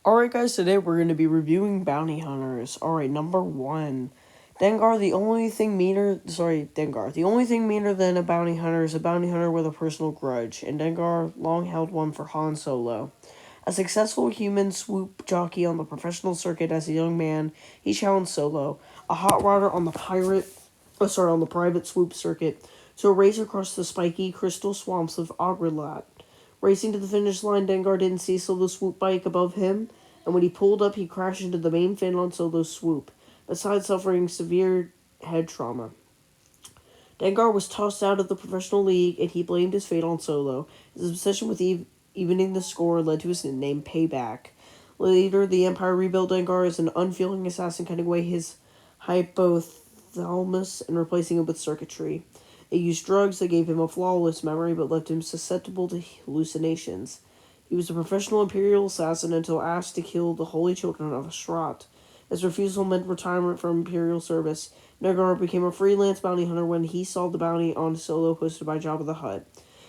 Alright guys, today we're going to be reviewing bounty hunters. Alright, number 1. Dengar. The only thing meaner than a bounty hunter is a bounty hunter with a personal grudge, and Dengar long held one for Han Solo. A successful human swoop jockey on the professional circuit as a young man, he challenged Solo, a hot rodder on the private swoop circuit, to a race across the spiky crystal swamps of Agrilat. Racing to the finish line, Dengar didn't see Solo's swoop bike above him, and when he pulled up, he crashed into the main fin on Solo's swoop, besides suffering severe head trauma. Dengar was tossed out of the professional league, and he blamed his fate on Solo. His obsession with evening the score led to his nickname Payback. Later, the Empire rebuilt Dengar as an unfeeling assassin, cutting away his hypothalamus and replacing it with circuitry. It used drugs that gave him a flawless memory but left him susceptible to hallucinations. He was a professional Imperial assassin until asked to kill the holy children of Ashrat. His refusal meant retirement from Imperial service. Dengar became a freelance bounty hunter when he saw the bounty on Solo posted by Jabba the Hutt.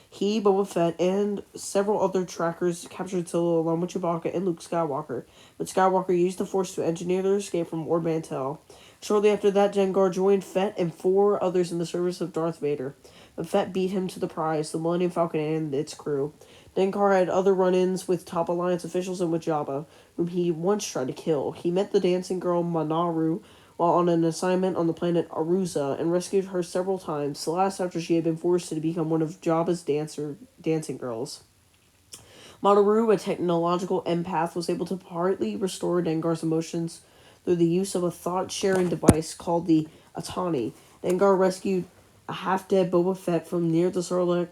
He, Boba Fett, and several other trackers captured Solo along with Chewbacca and Luke Skywalker, but Skywalker used the Force to engineer their escape from Ord Mantell. Shortly after that, Dengar joined Fett and 4 others in the service of Darth Vader, but Fett beat him to the prize, the Millennium Falcon and its crew. Dengar had other run-ins with top Alliance officials and with Jabba, whom he once tried to kill. He met the dancing girl Manaru while on an assignment on the planet Aruza and rescued her several times, the last after she had been forced to become one of Jabba's dancing girls. Manaru, a technological empath, was able to partly restore Dengar's emotions through the use of a thought-sharing device called the Atani. Dengar rescued a half-dead Boba Fett from near the Sarlacc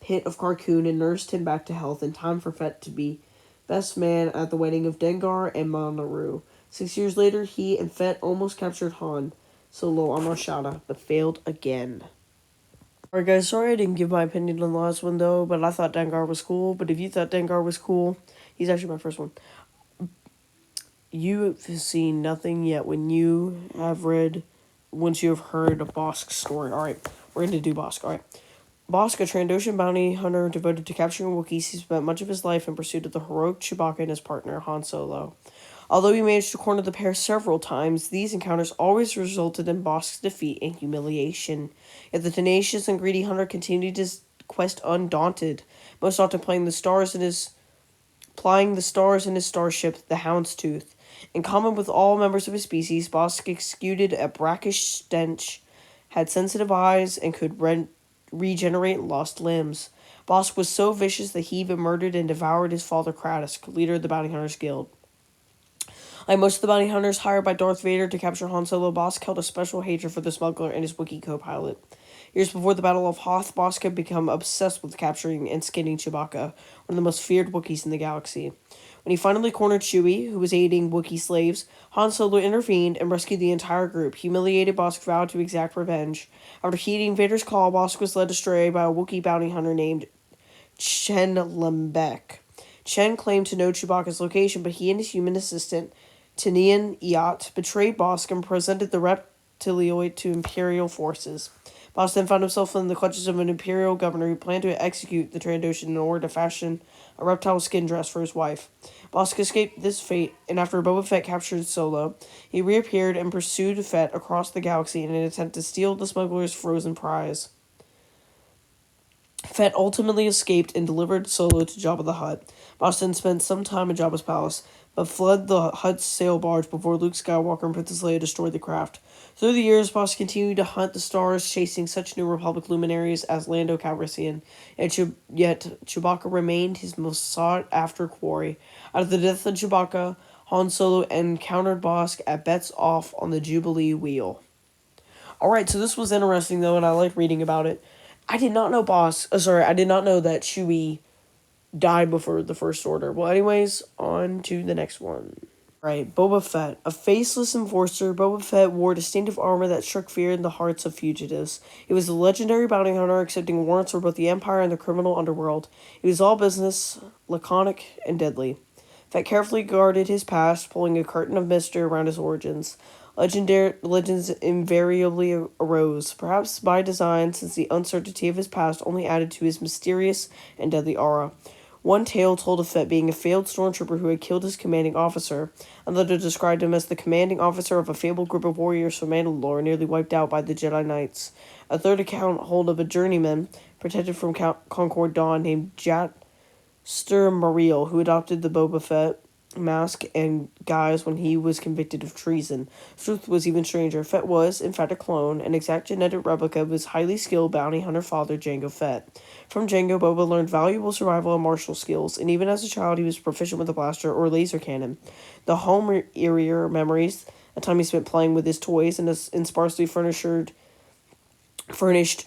pit of Carkoon and nursed him back to health in time for Fett to be best man at the wedding of Dengar and Manaru. 6 years later, he and Fett almost captured Han Solo on Rashada, but failed again. Alright guys, sorry I didn't give my opinion on the last one though, but I thought Dengar was cool. But if you thought Dengar was cool, he's actually my first one. You have seen nothing yet once you have heard a Bossk story. Alright, we're going to do Bossk. Alright. Bossk, a Trandoshan bounty hunter devoted to capturing Wookiees, he spent much of his life in pursuit of the heroic Chewbacca and his partner, Han Solo. Although he managed to corner the pair several times, these encounters always resulted in Bosk's defeat and humiliation. Yet the tenacious and greedy hunter continued his quest undaunted, most often plying the stars in his starship, the Houndstooth. In common with all members of his species, Bosk exuded a brackish stench, had sensitive eyes, and could regenerate lost limbs. Bosk was so vicious that he even murdered and devoured his father Kratos, leader of the Bounty Hunters Guild. Like most of the bounty hunters hired by Darth Vader to capture Han Solo, Bossk held a special hatred for the smuggler and his Wookiee co-pilot. Years before the Battle of Hoth, Bossk had become obsessed with capturing and skinning Chewbacca, one of the most feared Wookiees in the galaxy. When he finally cornered Chewie, who was aiding Wookiee slaves, Han Solo intervened and rescued the entire group. Humiliated, Bossk vowed to exact revenge. After heeding Vader's call, Bossk was led astray by a Wookiee bounty hunter named Chen Lembek. Chen claimed to know Chewbacca's location, but he and his human assistant, Tinian Iat, betrayed Bossk and presented the reptiloid to Imperial forces. Bossk then found himself in the clutches of an Imperial governor who planned to execute the Trandoshan in order to fashion a reptile skin dress for his wife. Bossk escaped this fate, and after Boba Fett captured Solo, he reappeared and pursued Fett across the galaxy in an attempt to steal the smuggler's frozen prize. Fett ultimately escaped and delivered Solo to Jabba the Hutt. Bossk then spent some time in Jabba's palace, but fled the Hutt's sail barge before Luke Skywalker and Princess Leia destroyed the craft. Through the years, Bossk continued to hunt the stars, chasing such New Republic luminaries as Lando Calrissian, yet Chewbacca remained his most sought-after quarry. After the death of Chewbacca, Han Solo encountered Bossk at bets off on the Jubilee Wheel. Alright, so this was interesting though, and I liked reading about it. I did not know I did not know that Chewie died before the First Order. Well, anyways, on to the next one. Right, Boba Fett. A faceless enforcer, Boba Fett wore distinctive armor that struck fear in the hearts of fugitives. He was a legendary bounty hunter, accepting warrants for both the Empire and the criminal underworld. He was all business, laconic, and deadly. Fett carefully guarded his past, pulling a curtain of mystery around his origins. Legends invariably arose, perhaps by design, since the uncertainty of his past only added to his mysterious and deadly aura. One tale told of Fett being a failed stormtrooper who had killed his commanding officer. Another described him as the commanding officer of a fabled group of warriors from Mandalore nearly wiped out by the Jedi Knights. A third account told of a journeyman protected from Concord Dawn named Jaster Mariel, who adopted the Boba Fett mask and guise when he was convicted of treason. The truth was even stranger. Fett was, in fact, a clone, an exact genetic replica of his highly skilled bounty hunter father, Jango Fett. From Jango, Boba learned valuable survival and martial skills, and even as a child he was proficient with a blaster or laser cannon. The home eerie memories, a time he spent playing with his toys in sparsely furnished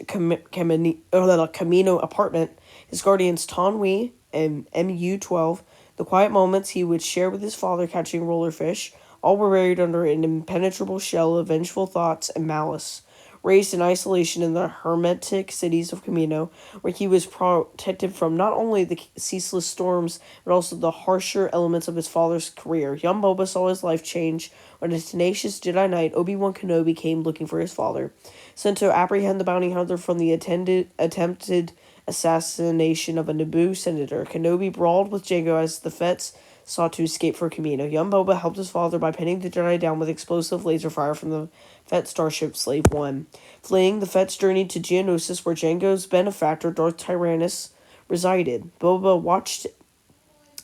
Camino apartment, his guardians Taun We and MU-12, the quiet moments he would share with his father catching rollerfish, all were buried under an impenetrable shell of vengeful thoughts and malice. Raised in isolation in the hermetic cities of Camino, where he was protected from not only the ceaseless storms, but also the harsher elements of his father's career, young Boba saw his life change when a tenacious Jedi Knight, Obi-Wan Kenobi, came looking for his father. Sent to apprehend the bounty hunter from the attempted assassination of a Naboo senator, Kenobi brawled with Jango as the Fetts sought to escape for Camino. Young Boba helped his father by pinning the Jedi down with explosive laser fire from the Fett starship Slave One. Fleeing, the Fetts journeyed to Geonosis, where Jango's benefactor, Darth Tyrannus, resided. Boba watched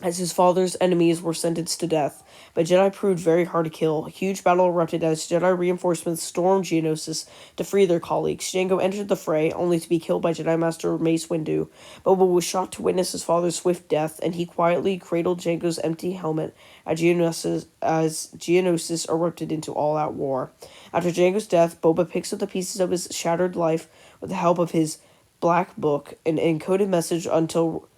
as his father's enemies were sentenced to death, but Jedi proved very hard to kill. A huge battle erupted as Jedi reinforcements stormed Geonosis to free their colleagues. Jango entered the fray, only to be killed by Jedi Master Mace Windu. Boba was shocked to witness his father's swift death, and he quietly cradled Jango's empty helmet as Geonosis erupted into all-out war. After Jango's death, Boba picks up the pieces of his shattered life with the help of his Black Book, an encoded message until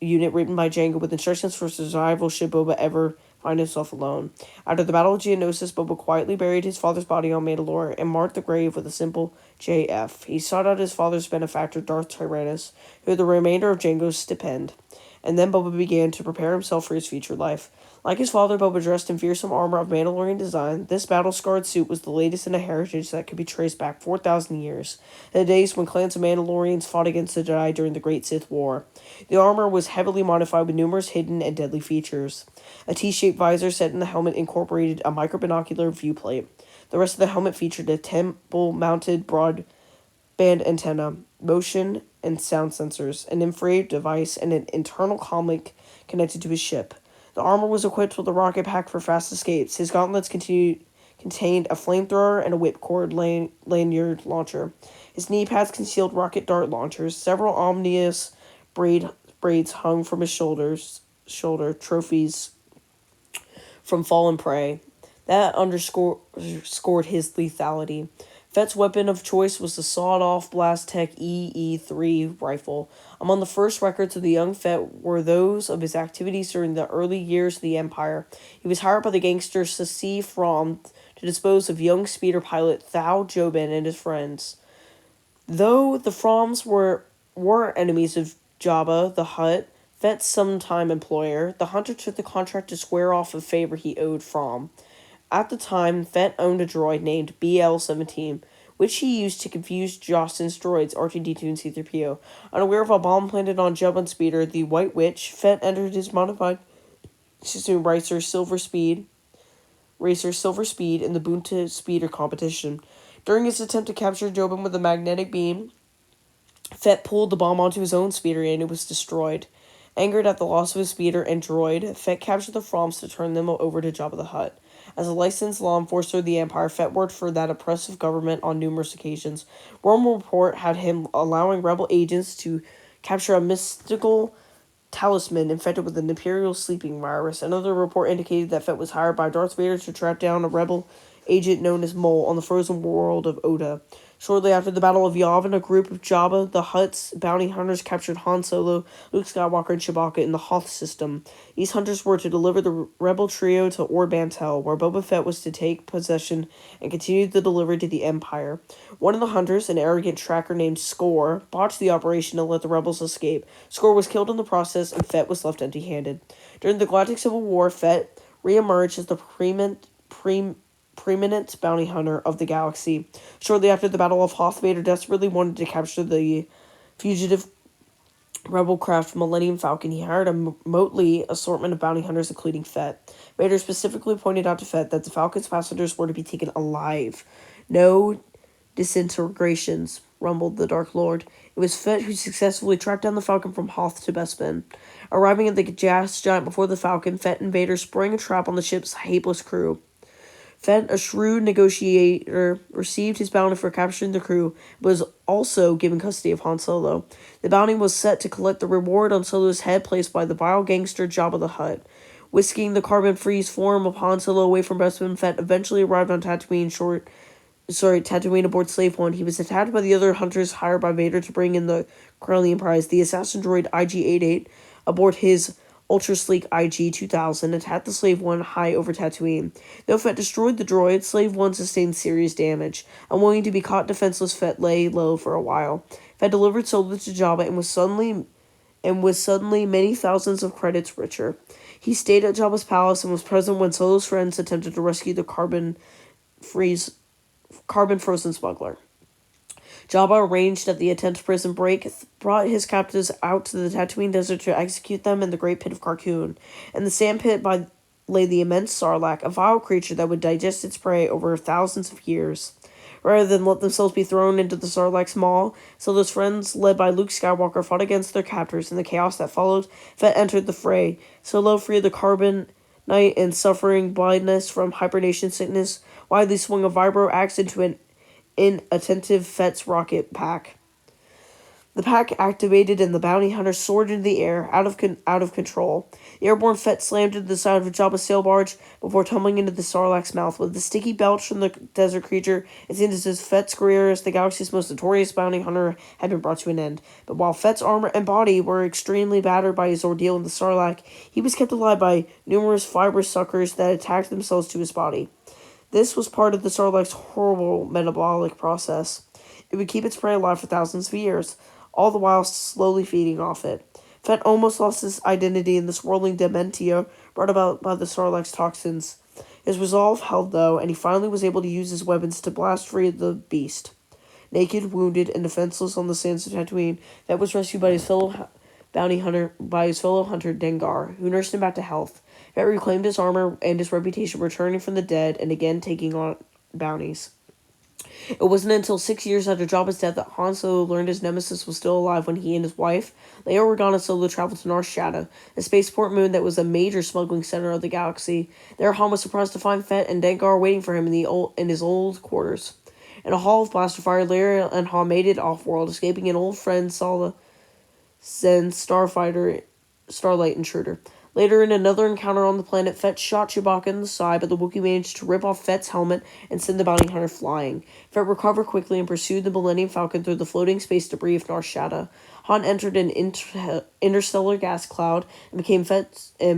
unit written by Jango with instructions for survival should Boba ever find himself alone. After the Battle of Geonosis, Boba quietly buried his father's body on Mandalore and marked the grave with a simple JF. He sought out his father's benefactor, Darth Tyrannus, who had the remainder of Jango's stipend, and then Boba began to prepare himself for his future life. Like his father, Boba dressed in fearsome armor of Mandalorian design. This battle-scarred suit was the latest in a heritage that could be traced back 4,000 years, the days when clans of Mandalorians fought against the Jedi during the Great Sith War. The armor was heavily modified with numerous hidden and deadly features. A T-shaped visor set in the helmet incorporated a microbinocular viewplate. The rest of the helmet featured a temple-mounted broadband antenna, motion and sound sensors, an infrared device, and an internal comlink connected to his ship. The armor was equipped with a rocket pack for fast escapes. His gauntlets contained a flamethrower and a whipcord lanyard launcher. His knee pads concealed rocket dart launchers. Several ominous braids hung from his shoulder, trophies from fallen prey. That underscored his lethality. Fett's weapon of choice was the sawed-off Blastech EE-3 rifle. Among the first records of the young Fett were those of his activities during the early years of the Empire. He was hired by the gangster Saci Fromm to dispose of young speeder pilot Thao Jobin and his friends. Though the Fromms were enemies of Jabba the Hutt, Fett's sometime employer, the hunter took the contract to square off a favor he owed Fromm. At the time, Fett owned a droid named BL-17, which he used to confuse Jostin's droids R2-D2 and C-3PO. Unaware of a bomb planted on Jabba's speeder, the White Witch, Fett entered his modified Racer Silver Speed in the Bunta Speeder competition. During his attempt to capture Jobin with a magnetic beam, Fett pulled the bomb onto his own speeder and it was destroyed. Angered at the loss of his speeder and droid, Fett captured the Fromms to turn them over to Jabba the Hutt. As a licensed law enforcer of the Empire, Fett worked for that oppressive government on numerous occasions. One report had him allowing rebel agents to capture a mystical talisman infected with an Imperial sleeping virus. Another report indicated that Fett was hired by Darth Vader to track down a rebel agent known as Mole on the frozen world of Oda. Shortly after the Battle of Yavin, a group of Jabba the Hutt's bounty hunters captured Han Solo, Luke Skywalker, and Chewbacca in the Hoth system. These hunters were to deliver the rebel trio to Ord Mantell, where Boba Fett was to take possession and continue the delivery to the Empire. One of the hunters, an arrogant tracker named Score, botched the operation and let the rebels escape. Score was killed in the process, and Fett was left empty-handed. During the Galactic Civil War, Fett re-emerged as the preeminent bounty hunter of the galaxy. Shortly after the Battle of Hoth, Vader desperately wanted to capture the fugitive rebel craft Millennium Falcon, he hired a motley assortment of bounty hunters, including Fett. Vader specifically pointed out to Fett that the Falcon's passengers were to be taken alive. No disintegrations, rumbled the Dark Lord. It was Fett who successfully tracked down the Falcon from Hoth to Bespin. Arriving at the gas giant before the Falcon, Fett and Vader sprang a trap on the ship's hapless crew. Fett, a shrewd negotiator, received his bounty for capturing the crew, but was also given custody of Han Solo. The bounty was set to collect the reward on Solo's head placed by the vile gangster Jabba the Hutt. Whisking the carbon-freeze form of Han Solo away from Bespin, Fett eventually arrived on Tatooine aboard Slave One. He was attacked by the other hunters hired by Vader to bring in the Corellian prize. The assassin droid IG-88 aboard his ultra-sleek IG-2000 attacked the Slave One high over Tatooine. Though Fett destroyed the droid, Slave One sustained serious damage. Unwilling to be caught defenseless, Fett lay low for a while. Fett delivered Solo to Jabba and was suddenly many thousands of credits richer. He stayed at Jabba's palace and was present when Solo's friends attempted to rescue the carbon-frozen smuggler. Jabba, arranged at the attempt prison break, brought his captives out to the Tatooine desert to execute them in the Great Pit of Carkoon. In the sand pit lay the immense Sarlacc, a vile creature that would digest its prey over thousands of years. Rather than let themselves be thrown into the Sarlacc's maw, Solo's friends, led by Luke Skywalker, fought against their captors. In the chaos that followed, Fett entered the fray. Solo freed the Carbonite and, suffering blindness from hibernation sickness, widely swung a vibro axe into an inattentive Fett's rocket pack. The pack activated and the bounty hunter soared into the air, out of control. The airborne Fett slammed into the side of a Jabba sail barge before tumbling into the Sarlacc's mouth. With the sticky belch from the desert creature, it seemed as if Fett's career as the galaxy's most notorious bounty hunter had been brought to an end. But while Fett's armor and body were extremely battered by his ordeal in the Sarlacc, he was kept alive by numerous fibrous suckers that attached themselves to his body. This was part of the Sarlacc's horrible metabolic process. It would keep its prey alive for thousands of years, all the while slowly feeding off it. Fett almost lost his identity in the swirling dementia brought about by the Sarlacc's toxins. His resolve held, though, and he finally was able to use his weapons to blast free the beast. Naked, wounded, and defenseless on the sands of Tatooine, Fett was rescued by his fellow hunter Dengar, who nursed him back to health. Fett reclaimed his armor and his reputation, returning from the dead and again taking on bounties. It wasn't until 6 years after Jabba's death that Han Solo learned his nemesis was still alive when he and his wife, Leia Organa Solo, traveled to Nar Shaddaa, a spaceport moon that was a major smuggling center of the galaxy. There, Han was surprised to find Fett and Dengar waiting for him in his old quarters. In a hall of blaster fire, Leia and Han made it off-world, escaping an old friend, Sala Sen, Starlight Intruder. Later, in another encounter on the planet, Fett shot Chewbacca in the side, but the Wookiee managed to rip off Fett's helmet and send the bounty hunter flying. Fett recovered quickly and pursued the Millennium Falcon through the floating space debris of Nar Shaddaa. Han entered an interstellar gas cloud and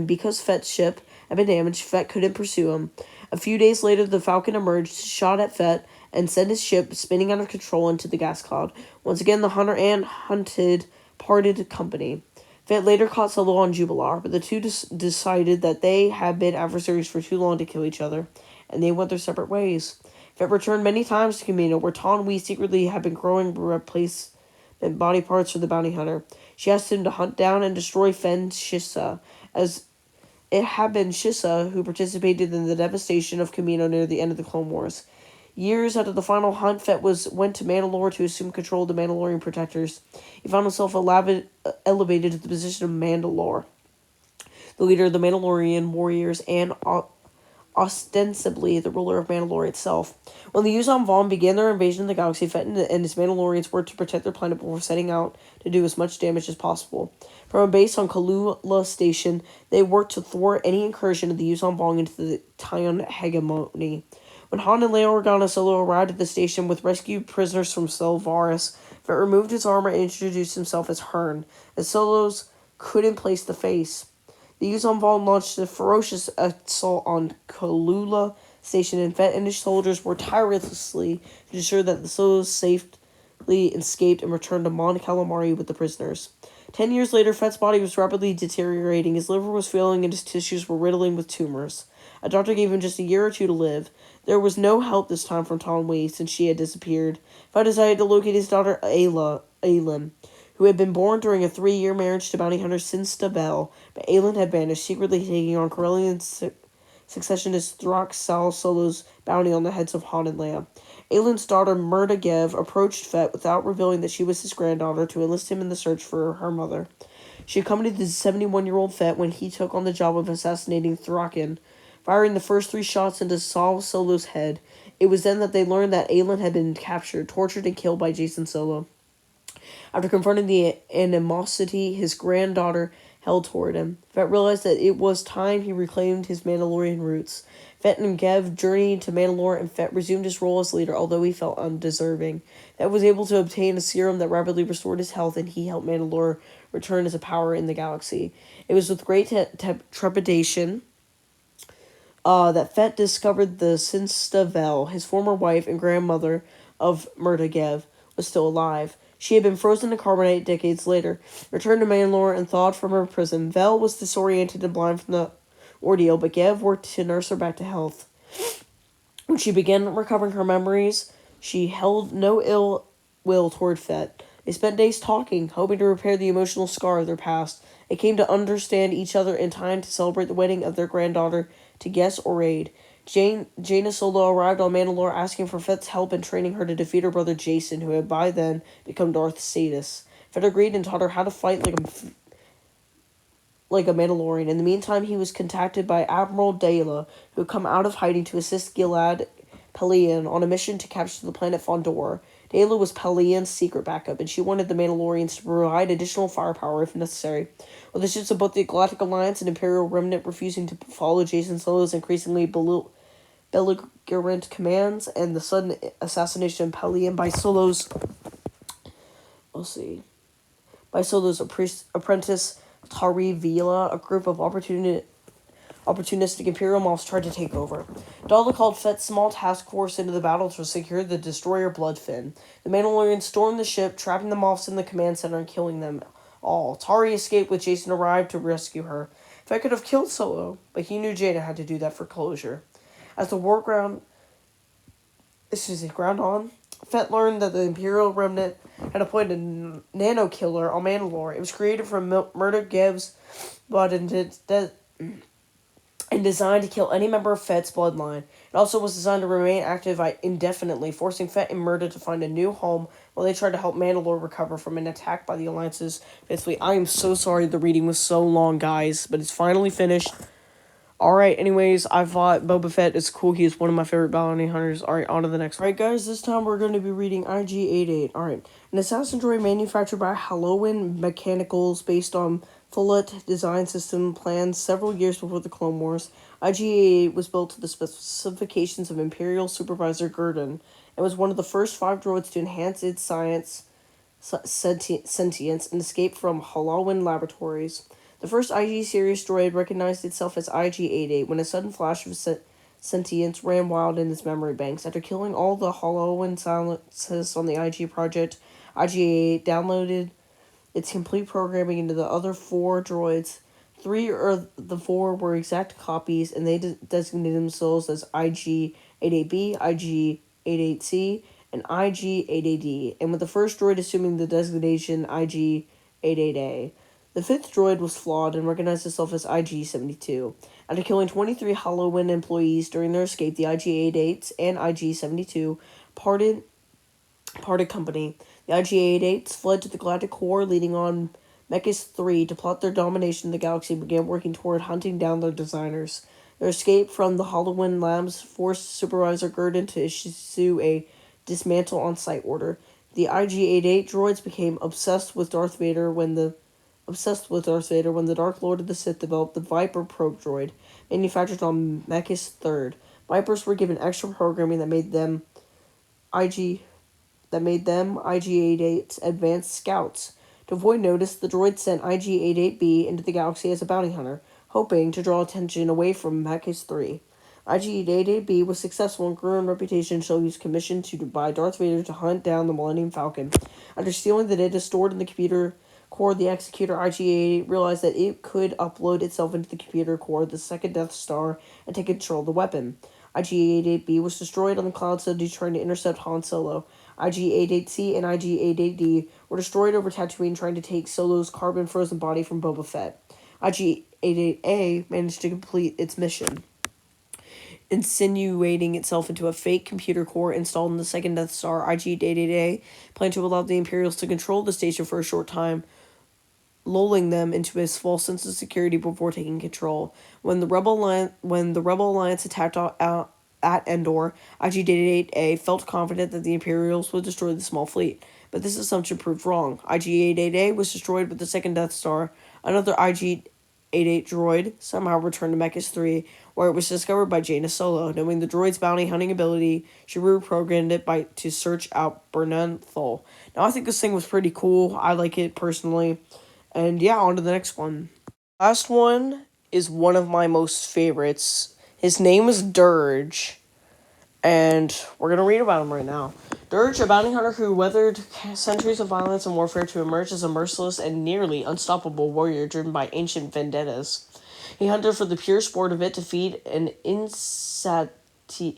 because Fett's ship had been damaged, Fett couldn't pursue him. A few days later, the Falcon emerged, shot at Fett, and sent his ship spinning out of control into the gas cloud. Once again, the hunter and hunted parted company. Fett later caught Solo on Jubilar, but the two decided that they had been adversaries for too long to kill each other, and they went their separate ways. Fett returned many times to Kamino, where Taun We secretly had been growing replacement body parts for the bounty hunter. She asked him to hunt down and destroy Fen Shissa, as it had been Shissa who participated in the devastation of Kamino near the end of the Clone Wars. Years after the final hunt, Fett went to Mandalore to assume control of the Mandalorian protectors. He found himself elevated to the position of Mandalore, the leader of the Mandalorian warriors, and ostensibly the ruler of Mandalore itself. When the Yuuzhan Vong began their invasion of the galaxy, Fett and his Mandalorians worked to protect their planet before setting out to do as much damage as possible. From a base on Kalula Station, they worked to thwart any incursion of the Yuuzhan Vong into the Tion hegemony. When Han and Leia Organa Solo arrived at the station with rescued prisoners from Selvaris, Fett removed his armor and introduced himself as Hearn, as Solos couldn't place the face. The Yuuzhan Vong launched a ferocious assault on Kalula Station, and Fett and his soldiers worked tirelessly to ensure that the Solos safely escaped and returned to Mon Calamari with the prisoners. 10 years later, Fett's body was rapidly deteriorating. His liver was failing and his tissues were riddling with tumors. A doctor gave him just a year or two to live. There was no help this time from Taun We, since she had disappeared. Fett decided to locate his daughter Ailyn, who had been born during a 3-year marriage to bounty hunter Sinsta Bell, but Aelin had vanished, secretly taking on Corellian successionist Thrak Sal Solo's bounty on the heads of Han and Leia. Aelin's daughter Murda Gev approached Fett without revealing that she was his granddaughter to enlist him in the search for her mother. She accompanied the 71-year-old Fett when he took on the job of assassinating Thraken, firing the first 3 shots into Sal Solo's head. It was then that they learned that Aelin had been captured, tortured, and killed by Jacen Solo. After confronting the animosity his granddaughter held toward him, Fett realized that it was time he reclaimed his Mandalorian roots. Fett and Gev journeyed to Mandalore, and Fett resumed his role as leader, although he felt undeserving. Fett was able to obtain a serum that rapidly restored his health, and he helped Mandalore return as a power in the galaxy. It was with great trepidation that Fett discovered the Sinsta Vel, his former wife and grandmother of Murda Gev, was still alive. She had been frozen in carbonite decades later. Returned to Mandalore and thawed from her prison, Vel was disoriented and blind from the ordeal, but Gev worked to nurse her back to health. When she began recovering her memories, she held no ill will toward Fett. They spent days talking, hoping to repair the emotional scar of their past. They came to understand each other in time to celebrate the wedding of their granddaughter to Guess or Raid. Jaina Solo arrived on Mandalore asking for Fett's help in training her to defeat her brother Jacen, who had by then become Darth Sidious. Fett agreed and taught her how to fight like a Mandalorian. In the meantime, he was contacted by Admiral Daela, who had come out of hiding to assist Gilad Pellaeon on a mission to capture the planet Fondor. Daela was Pellaeon's secret backup, and she wanted the Mandalorians to provide additional firepower if necessary. With the ships of both the Galactic Alliance and Imperial Remnant refusing to follow Jacen Solo's increasingly belligerent commands, and the sudden assassination of Pellaeon by Solo's apprentice Tari Vila, a group of opportunistic Imperial moths tried to take over. Daela called Fett's small task force into the battle to secure the destroyer Bloodfin. The Mandalorians stormed the ship, trapping the moths in the command center and killing them all. Tari escaped with Jacen arrived to rescue her. Fett could have killed Solo, but he knew Jaina had to do that for closure. As the war ground on, Fett learned that the Imperial Remnant had appointed a nano-killer on Mandalore. It was created from Murda Gev's blood and designed to kill any member of Fett's bloodline. It also was designed to remain active indefinitely, forcing Fett and Murda to find a new home while they tried to help Mandalore recover from an attack by the Alliance's Fifth Fleet. I am so sorry the reading was so long, guys, but it's finally finished. Alright, anyways, I thought Boba Fett is cool. He is one of my favorite bounty hunters. Alright, on to the next one. Alright, guys, this time we're going to be reading IG-88. Alright, an assassin droid manufactured by Halloween Mechanicals based on Follett design system plans several years before the Clone Wars. IG-88 was built to the specifications of Imperial Supervisor Gurdon and was one of the first 5 droids to enhance its sentience and escape from Halloween laboratories. The first IG series droid recognized itself as IG-88 when a sudden flash of sentience ran wild in its memory banks. After killing all the Halloween scientists on the IG project, IG-88 downloaded its complete programming into the other 4 droids. 3 of the 4 were exact copies, and they designated themselves as IG-88B, IG-88C, and IG-88D, and with the first droid assuming the designation IG-88A. The 5th droid was flawed and recognized itself as IG-72. After killing 23 Halloween employees during their escape, the IG-88s and IG-72 parted company. The IG-88s fled to the Galactic Core, leading on Mechas 3 to plot their domination of the galaxy and began working toward hunting down their designers. Their escape from the Halloween labs forced Supervisor Gurdon to issue a dismantle on-site order. The IG-88 droids became obsessed with Darth Vader when the Dark Lord of the Sith developed the Viper probe droid, manufactured on Mechas 3rd. Vipers were given extra programming that made them IG-88's advanced scouts. To avoid notice, the droid sent IG-88B into the galaxy as a bounty hunter, hoping to draw attention away from Mechas 3. IG-88B was successful and grew in reputation until he was commissioned by Darth Vader to hunt down the Millennium Falcon. After stealing the data stored in the computer core of the Executor, IG-88 realized that it could upload itself into the computer core of the second Death Star and take control of the weapon. IG-88B was destroyed on the Cloud City trying to intercept Han Solo. IG-88C and IG-88D, were destroyed over Tatooine trying to take Solo's carbon-frozen body from Boba Fett. IG-88A managed to complete its mission, insinuating itself into a fake computer core installed in the second Death Star. IG-88A planned to allow the Imperials to control the station for a short time, lulling them into a false sense of security before taking control. When the Rebel Alliance attacked at Endor, IG-88A felt confident that the Imperials would destroy the small fleet, but this assumption proved wrong. IG-88A was destroyed with the second Death Star. Another IG-88 droid somehow returned to Mechas 3, where it was discovered by Jaina Solo. Knowing the droid's bounty hunting ability, she reprogrammed it to search out Bernenthal. Now, I think this thing was pretty cool. I like it personally. And yeah, on to the next one. Last one is one of my most favorites. His name is Dirge, and we're going to read about him right now. Dirge, a bounty hunter who weathered centuries of violence and warfare to emerge as a merciless and nearly unstoppable warrior driven by ancient vendettas. He hunted for the pure sport of it to feed an insatiable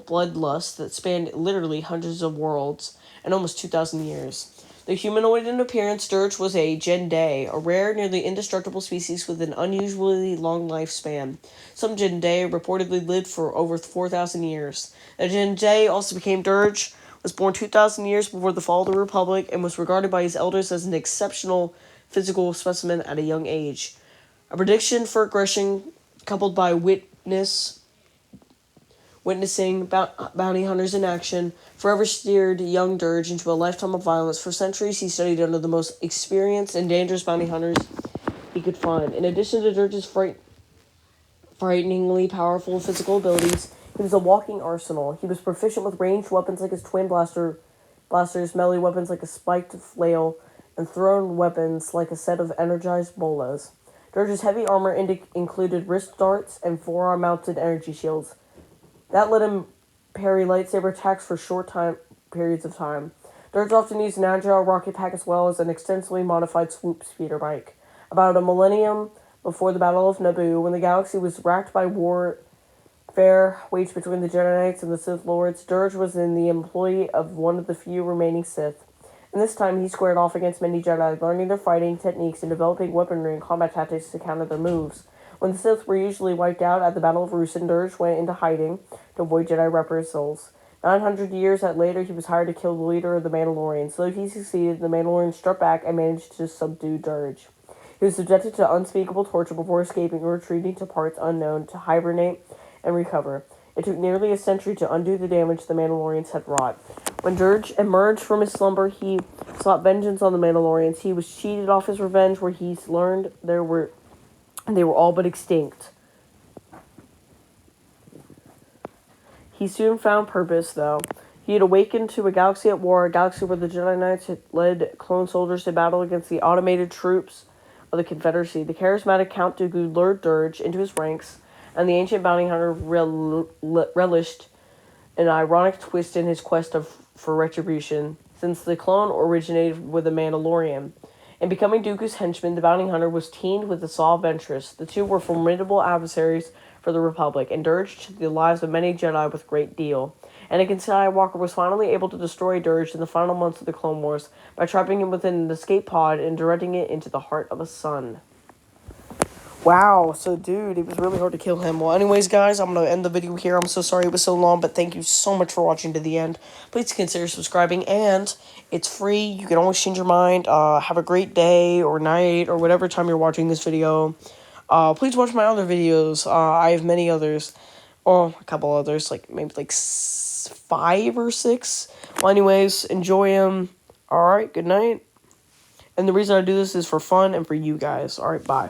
bloodlust that spanned literally hundreds of worlds and almost 2,000 years. The humanoid in appearance, Dirge was a Jedi, a rare, nearly indestructible species with an unusually long lifespan. Some Jedi reportedly lived for over 4,000 years. The Jedi also became Dirge, was born 2,000 years before the fall of the Republic, and was regarded by his elders as an exceptional physical specimen at a young age. A prediction for aggression, coupled by witnessing bounty hunters in action, forever steered young Dirge into a lifetime of violence. For centuries, he studied under the most experienced and dangerous bounty hunters he could find. In addition to Dirge's frighteningly powerful physical abilities, he was a walking arsenal. He was proficient with ranged weapons like his twin blasters, melee weapons like a spiked flail, and thrown weapons like a set of energized bolas. Dirge's heavy armor included wrist darts and forearm-mounted energy shields that let him parry lightsaber attacks for short periods of time. Dirge often used an agile rocket pack as well as an extensively modified swoop speeder bike. About a millennium before the Battle of Naboo, when the galaxy was racked by warfare waged between the Jedi Knights and the Sith Lords, Dirge was in the employ of one of the few remaining Sith. And this time he squared off against many Jedi, learning their fighting techniques and developing weaponry and combat tactics to counter their moves. When the Sith were usually wiped out at the Battle of Ruusan, Dirge went into hiding to avoid Jedi reprisals. 900 years later, he was hired to kill the leader of the Mandalorians. So he succeeded, the Mandalorians struck back and managed to subdue Dirge. He was subjected to unspeakable torture before escaping or retreating to parts unknown to hibernate and recover. It took nearly a century to undo the damage the Mandalorians had wrought. When Dirge emerged from his slumber, he sought vengeance on the Mandalorians. He was cheated off his revenge, where he learned they were all but extinct. He soon found purpose, though. He had awakened to a galaxy at war, a galaxy where the Jedi Knights had led clone soldiers to battle against the automated troops of the Confederacy. The charismatic Count Dooku lured Dirge into his ranks, and the ancient bounty hunter relished an ironic twist in his quest for retribution, since the clone originated with a Mandalorian. In becoming Dooku's henchman, the bounty hunter was teamed with the Saw Ventress. The two were formidable adversaries for the Republic, and Dirge took the lives of many Jedi with great deal. Anakin Skywalker was finally able to destroy Dirge in the final months of the Clone Wars by trapping him within an escape pod and directing it into the heart of a sun. Wow, so dude, it was really hard to kill him. Well, anyways, guys, I'm going to end the video here. I'm so sorry it was so long, but thank you so much for watching to the end. Please consider subscribing, and it's free. You can always change your mind. Have a great day or night or whatever time you're watching this video. Please watch my other videos. I have many others. Well, a couple others, maybe 5 or 6. Well, anyways, enjoy them. Alright, good night. And the reason I do this is for fun and for you guys. Alright, bye.